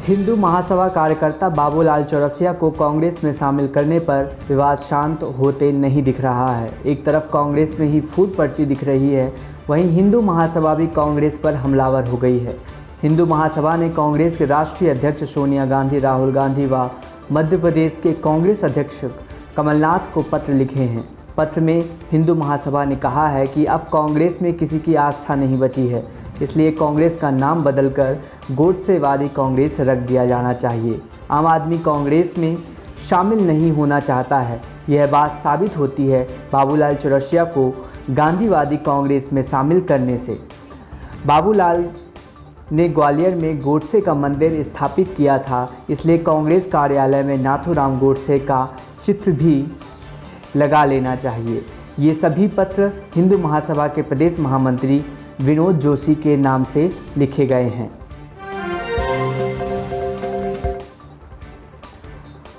हिंदू महासभा कार्यकर्ता बाबूलाल चौरसिया को कांग्रेस में शामिल करने पर विवाद शांत होते नहीं दिख रहा है। एक तरफ कांग्रेस में ही फूट पड़ती दिख रही है, वहीं हिंदू महासभा भी कांग्रेस पर हमलावर हो गई है। हिंदू महासभा ने कांग्रेस के राष्ट्रीय अध्यक्ष सोनिया गांधी, राहुल गांधी व मध्य प्रदेश के कांग्रेस अध्यक्ष कमलनाथ को पत्र लिखे हैं। पत्र में हिंदू महासभा ने कहा है कि अब कांग्रेस में किसी की आस्था नहीं बची है, इसलिए कांग्रेस का नाम बदलकर गोडसेवादी कांग्रेस रख दिया जाना चाहिए। आम आदमी कांग्रेस में शामिल नहीं होना चाहता है। यह बात साबित होती है बाबूलाल चौरसिया को गांधीवादी कांग्रेस में शामिल करने से। बाबूलाल ने ग्वालियर में गोडसे का मंदिर स्थापित किया था, इसलिए कांग्रेस कार्यालय में नाथूराम गोडसे का चित्र भी लगा लेना चाहिए। ये सभी पत्र हिंदू महासभा के प्रदेश महामंत्री विनोद जोशी के नाम से लिखे गए हैं।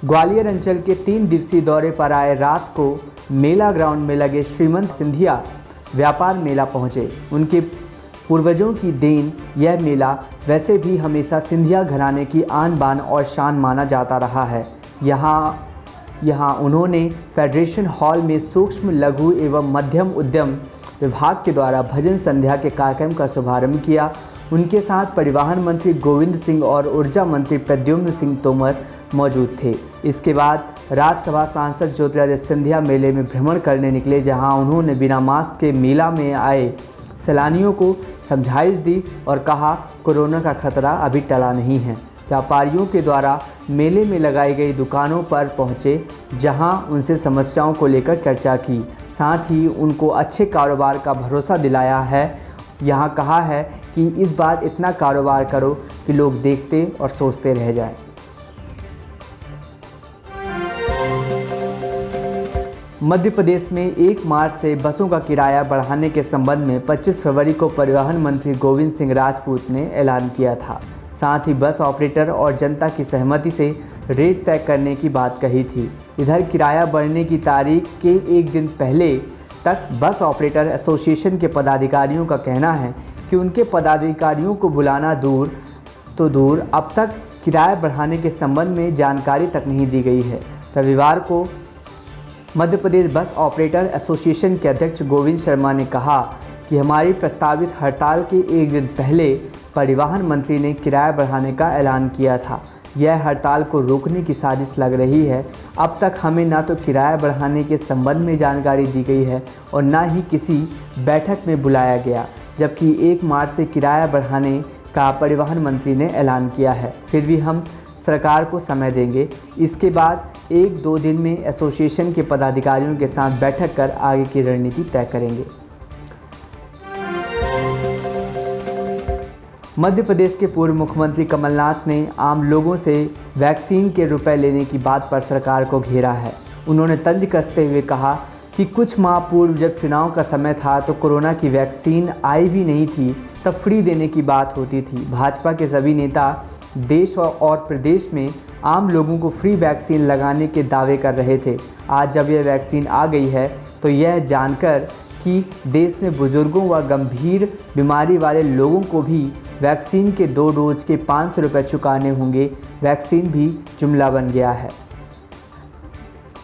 ग्वालियर अंचल के 3 दिवसीय दौरे पर आए रात को मेला ग्राउंड में लगे श्रीमंत सिंधिया व्यापार मेला पहुंचे। उनके पूर्वजों की देन यह मेला वैसे भी हमेशा सिंधिया घराने की आन बान और शान माना जाता रहा है। यहाँ उन्होंने फेडरेशन हॉल में सूक्ष्म, लघु एवं मध्यम उद्यम विभाग के द्वारा भजन संध्या के कार्यक्रम का शुभारंभ किया। उनके साथ परिवहन मंत्री गोविंद सिंह और ऊर्जा मंत्री प्रद्युम्न सिंह तोमर मौजूद थे। इसके बाद राज्यसभा सांसद ज्योतिरादित्य सिंधिया मेले में भ्रमण करने निकले, जहां उन्होंने बिना मास्क के मेला में आए सैलानियों को समझाइश दी और कहा कोरोना का खतरा अभी टला नहीं है। व्यापारियों के द्वारा मेले में लगाई गई दुकानों पर पहुंचे, जहां उनसे समस्याओं को लेकर चर्चा की, साथ ही उनको अच्छे कारोबार का भरोसा दिलाया है। यहाँ कहा है कि इस बार इतना कारोबार करो कि लोग देखते और सोचते रह जाएं। मध्य प्रदेश में 1 मार्च से बसों का किराया बढ़ाने के संबंध में 25 फरवरी को परिवहन मंत्री गोविंद सिंह राजपूत ने ऐलान किया था। साथ ही बस ऑपरेटर और जनता की सहमति से रेट तय करने की बात कही थी। इधर किराया बढ़ने की तारीख के 1 दिन पहले तक बस ऑपरेटर एसोसिएशन के पदाधिकारियों का कहना है कि उनके पदाधिकारियों को बुलाना दूर तो दूर, अब तक किराया बढ़ाने के संबंध में जानकारी तक नहीं दी गई है। रविवार को Madhya Pradesh bus operator association के अध्यक्ष गोविंद शर्मा ने कहा कि हमारी प्रस्तावित हड़ताल के 1 दिन पहले परिवहन मंत्री ने किराया बढ़ाने का ऐलान किया था। यह हड़ताल को रोकने की साजिश लग रही है। अब तक हमें ना तो किराया बढ़ाने के संबंध में जानकारी दी गई है और ना ही किसी बैठक में बुलाया गया, जबकि 1 मार्च से किराया बढ़ाने का परिवहन मंत्री ने ऐलान किया है। फिर भी हम सरकार को समय देंगे। इसके बाद 1-2 दिन में एसोसिएशन के पदाधिकारियों के साथ बैठक कर आगे की रणनीति तय करेंगे। मध्य प्रदेश के पूर्व मुख्यमंत्री कमलनाथ ने आम लोगों से वैक्सीन के रुपए लेने की बात पर सरकार को घेरा है। उन्होंने तंज कसते हुए कहा कि कुछ माह पूर्व जब चुनाव का समय था तो कोरोना की वैक्सीन आई भी नहीं थी, तब फ्री देने की बात होती थी। भाजपा के सभी नेता देश और प्रदेश में आम लोगों को फ्री वैक्सीन लगाने के दावे कर रहे थे। आज जब यह वैक्सीन आ गई है तो यह जानकर कि देश में बुजुर्गों व गंभीर बीमारी वाले लोगों को भी वैक्सीन के 2 डोज के 500 रुपये चुकाने होंगे, वैक्सीन भी जुमला बन गया है।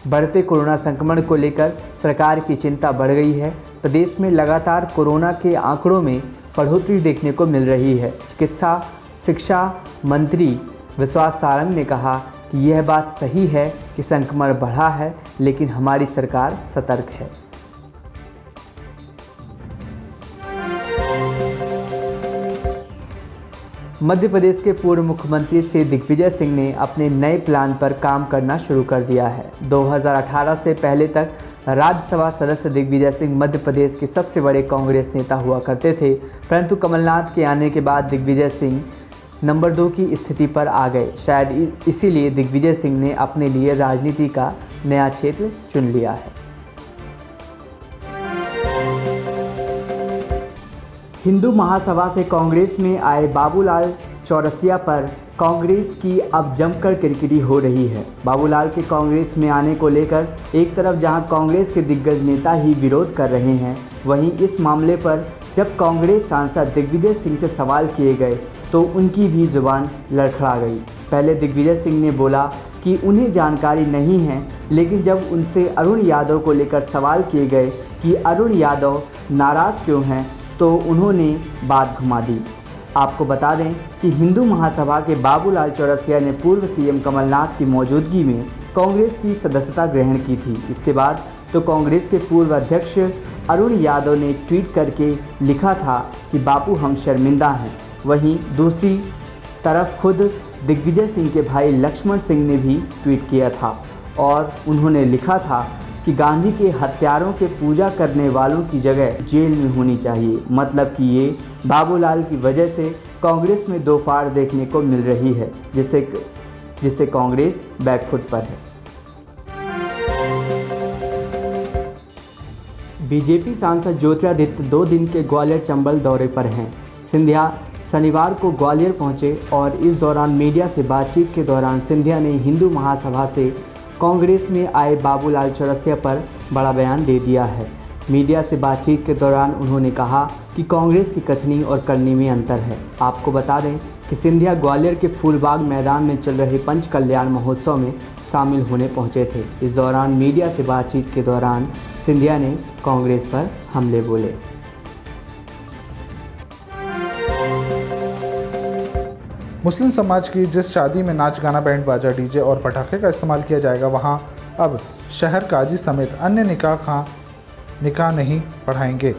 बढ़ते कोरोना संक्रमण को लेकर सरकार की चिंता बढ़ गई है। प्रदेश में लगातार कोरोना के आंकड़ों में बढ़ोतरी देखने को मिल रही है। चिकित्सा शिक्षा मंत्री विश्वास सारंग ने कहा कि यह बात सही है कि संक्रमण बढ़ा है, लेकिन हमारी सरकार सतर्क है। मध्य प्रदेश के पूर्व मुख्यमंत्री श्री दिग्विजय सिंह ने अपने नए प्लान पर काम करना शुरू कर दिया है। 2018 से पहले तक राज्यसभा सदस्य दिग्विजय सिंह मध्य प्रदेश के सबसे बड़े कांग्रेस नेता हुआ करते थे, परंतु कमलनाथ के आने के बाद दिग्विजय सिंह नंबर 2 की स्थिति पर आ गए। शायद इसीलिए दिग्विजय सिंह ने अपने लिए राजनीति का नया क्षेत्र चुन लिया है। हिंदू महासभा से कांग्रेस में आए बाबूलाल चौरसिया पर कांग्रेस की अब जमकर किरकिरी हो रही है। बाबूलाल के कांग्रेस में आने को लेकर एक तरफ जहां कांग्रेस के दिग्गज नेता ही विरोध कर रहे हैं, वहीं इस मामले पर जब कांग्रेस सांसद दिग्विजय सिंह से सवाल किए गए तो उनकी भी जुबान लड़खड़ा गई। पहले दिग्विजय सिंह ने बोला कि उन्हें जानकारी नहीं है, लेकिन जब उनसे अरुण यादव को लेकर सवाल किए गए कि अरुण यादव नाराज़ क्यों हैं, तो उन्होंने बात घुमा दी। आपको बता दें कि हिंदू महासभा के बाबूलाल चौरसिया ने पूर्व सीएम कमलनाथ की मौजूदगी में कांग्रेस की सदस्यता ग्रहण की थी। इसके बाद तो कांग्रेस के पूर्व अध्यक्ष अरुण यादव ने ट्वीट करके लिखा था कि बापू हम शर्मिंदा हैं। वहीं दूसरी तरफ खुद दिग्विजय सिंह के भाई लक्ष्मण सिंह ने भी ट्वीट किया था और उन्होंने लिखा था कि गांधी के हत्यारों के पूजा करने वालों की जगह जेल में होनी चाहिए। मतलब कि ये बाबूलाल की वजह से कांग्रेस में दो फाड़ देखने को मिल रही है, जिससे कांग्रेस बैकफुट पर है। बीजेपी सांसद ज्योतिरादित्य 2 दिन के ग्वालियर चंबल दौरे पर हैं। सिंधिया शनिवार को ग्वालियर पहुंचे और इस दौरान मीडिया से बातचीत के दौरान सिंधिया ने हिंदू महासभा से कांग्रेस में आए बाबूलाल चौरसिया पर बड़ा बयान दे दिया है। मीडिया से बातचीत के दौरान उन्होंने कहा कि कांग्रेस की कथनी और करनी में अंतर है। आपको बता दें कि सिंधिया ग्वालियर के फूलबाग मैदान में चल रहे पंच कल्याण महोत्सव में शामिल होने पहुंचे थे। इस दौरान मीडिया से बातचीत के दौरान सिंधिया ने कांग्रेस पर हमले बोले। मुस्लिम समाज की जिस शादी में नाच गाना बैंड बाजा डीजे और पटाखे का इस्तेमाल किया जाएगा, वहां अब शहर काजी समेत अन्य निकाह नहीं पढ़ाएंगे।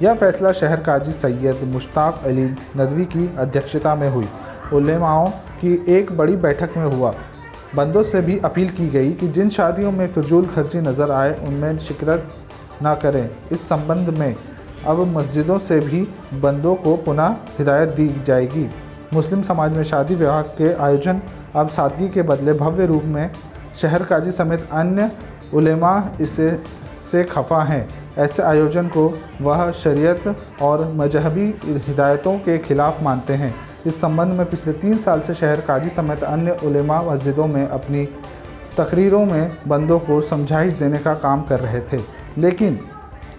यह फैसला शहर काजी सैयद मुश्ताक अली नदवी की अध्यक्षता में हुई उलेमाओं की एक बड़ी बैठक में हुआ। बंदों से भी अपील की गई कि जिन शादियों में फिजूल खर्ची नज़र आए उनमें शिरकत न करें। इस संबंध में अब मस्जिदों से भी बंदों को पुनः हिदायत दी जाएगी। मुस्लिम समाज में शादी विवाह के आयोजन अब सादगी के बदले भव्य रूप में शहर काजी समेत अन्य उलेमा से खफा हैं। ऐसे आयोजन को वह शरीयत और मजहबी हिदायतों के खिलाफ मानते हैं। इस संबंध में पिछले 3 साल से शहर काजी समेत अन्य उलेमा मस्जिदों में अपनी तकरीरों में बंदों को समझाइश देने का काम कर रहे थे, लेकिन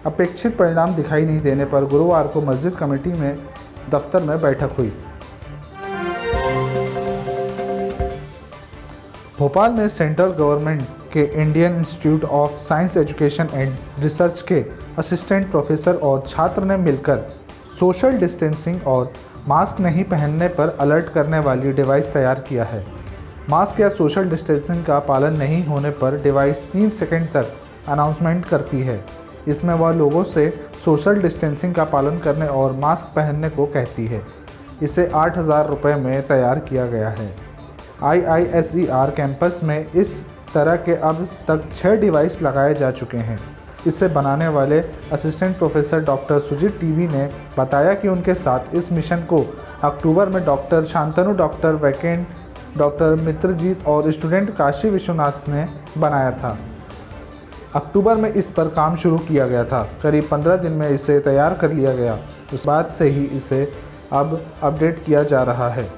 अपेक्षित परिणाम दिखाई नहीं देने पर गुरुवार को मस्जिद कमेटी में दफ्तर में बैठक हुई। भोपाल में सेंट्रल गवर्नमेंट के Indian institute of science education and research के असिस्टेंट प्रोफेसर और छात्र ने मिलकर सोशल डिस्टेंसिंग और मास्क नहीं पहनने पर अलर्ट करने वाली डिवाइस तैयार किया है। मास्क या सोशल डिस्टेंसिंग का पालन नहीं होने पर डिवाइस 3 सेकंड तक अनाउंसमेंट करती है। इसमें वह लोगों से सोशल डिस्टेंसिंग का पालन करने और मास्क पहनने को कहती है। इसे 8,000 रुपये में तैयार किया गया है। IISER कैंपस में इस तरह के अब तक 6 डिवाइस लगाए जा चुके हैं। इसे बनाने वाले assistant professor doctor Sujit TV ने बताया कि उनके साथ इस मिशन को अक्टूबर में doctor Shantanu, doctor Vaikant, doctor Mitrajit और स्टूडेंट काशी विश्वनाथ ने बनाया था। अक्टूबर में इस पर काम शुरू किया गया था। करीब 15 दिन में इसे तैयार कर लिया गया। उस बाद से ही इसे अब अपडेट किया जा रहा है।